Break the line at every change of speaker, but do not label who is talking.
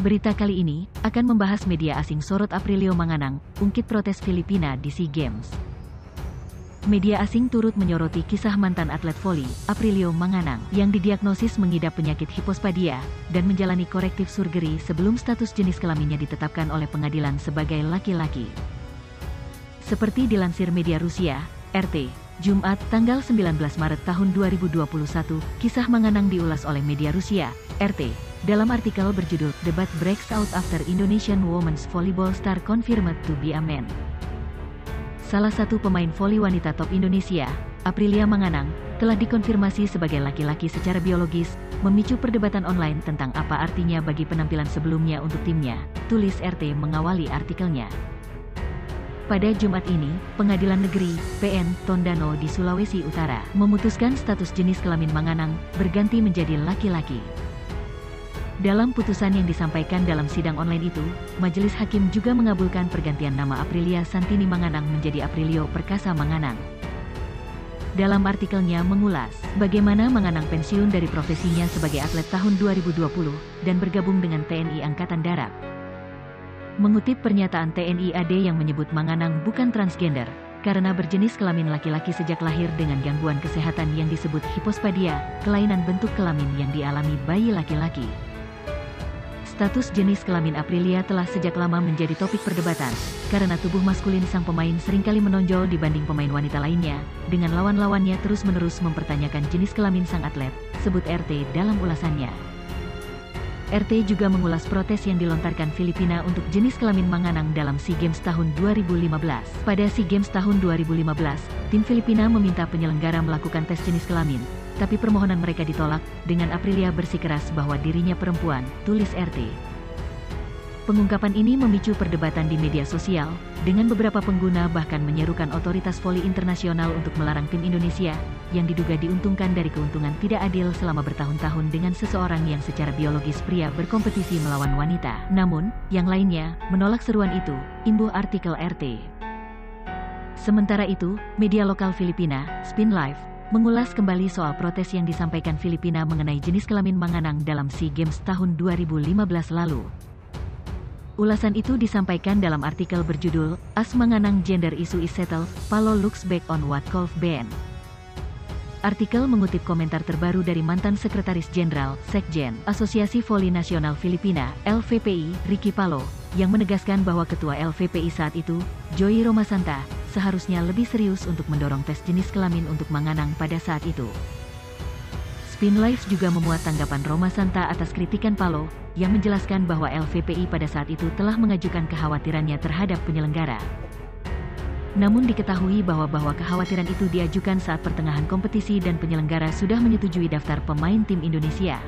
Berita kali ini akan membahas media asing sorot Aprilio Manganang, ungkit protes Filipina di SEA Games. Media asing turut menyoroti kisah mantan atlet voli, Aprilio Manganang, yang didiagnosis mengidap penyakit hipospadia dan menjalani korektif surgery sebelum status jenis kelaminnya ditetapkan oleh pengadilan sebagai laki-laki. Seperti dilansir media Rusia, RT, Jumat, tanggal 19 Maret tahun 2021, kisah Manganang diulas oleh media Rusia, RT, dalam artikel berjudul Debat Breaks Out After Indonesian Women's Volleyball Star Confirmed to be a Man. Salah satu pemain voli wanita top Indonesia, Aprilia Manganang, telah dikonfirmasi sebagai laki-laki secara biologis, memicu perdebatan online tentang apa artinya bagi penampilan sebelumnya untuk timnya, tulis RT mengawali artikelnya. Pada Jumat ini, Pengadilan Negeri PN Tondano di Sulawesi Utara memutuskan status jenis kelamin Manganang berganti menjadi laki-laki. Dalam putusan yang disampaikan dalam sidang online itu, Majelis Hakim juga mengabulkan pergantian nama Aprilia Santini Manganang menjadi Aprilio Perkasa Manganang. Dalam artikelnya mengulas bagaimana Manganang pensiun dari profesinya sebagai atlet tahun 2020 dan bergabung dengan TNI Angkatan Darat. Mengutip pernyataan TNI AD yang menyebut Manganang bukan transgender, karena berjenis kelamin laki-laki sejak lahir dengan gangguan kesehatan yang disebut hipospadia, kelainan bentuk kelamin yang dialami bayi laki-laki. Status jenis kelamin Aprilia telah sejak lama menjadi topik perdebatan, karena tubuh maskulin sang pemain seringkali menonjol dibanding pemain wanita lainnya, dengan lawan-lawannya terus-menerus mempertanyakan jenis kelamin sang atlet, sebut RT dalam ulasannya. RT juga mengulas protes yang dilontarkan Filipina untuk jenis kelamin Manganang dalam SEA Games tahun 2015. Pada SEA Games tahun 2015, tim Filipina meminta penyelenggara melakukan tes jenis kelamin, tapi permohonan mereka ditolak, dengan Aprilia bersikeras bahwa dirinya perempuan, tulis RT. Pengungkapan ini memicu perdebatan di media sosial, dengan beberapa pengguna bahkan menyerukan otoritas voli internasional untuk melarang tim Indonesia, yang diduga diuntungkan dari keuntungan tidak adil selama bertahun-tahun dengan seseorang yang secara biologis pria berkompetisi melawan wanita. Namun, yang lainnya, menolak seruan itu, imbuh artikel RT. Sementara itu, media lokal Filipina, Spin Live, mengulas kembali soal protes yang disampaikan Filipina mengenai jenis kelamin Manganang dalam SEA Games tahun 2015 lalu. Ulasan itu disampaikan dalam artikel berjudul, As Manganang Gender Issue is Settled, Palo Looks Back on What Golf Ban. Artikel mengutip komentar terbaru dari mantan Sekretaris Jenderal, Sekjen, Asosiasi Voli Nasional Filipina, LVPI, Ricky Palo, yang menegaskan bahwa Ketua LVPI saat itu, Joey Romasanta, seharusnya lebih serius untuk mendorong tes jenis kelamin untuk Manganang pada saat itu. Spin Live juga memuat tanggapan Romasanta atas kritikan Palo, yang menjelaskan bahwa LVPI pada saat itu telah mengajukan kekhawatirannya terhadap penyelenggara. Namun diketahui bahwa kekhawatiran itu diajukan saat pertengahan kompetisi dan penyelenggara sudah menyetujui daftar pemain tim Indonesia.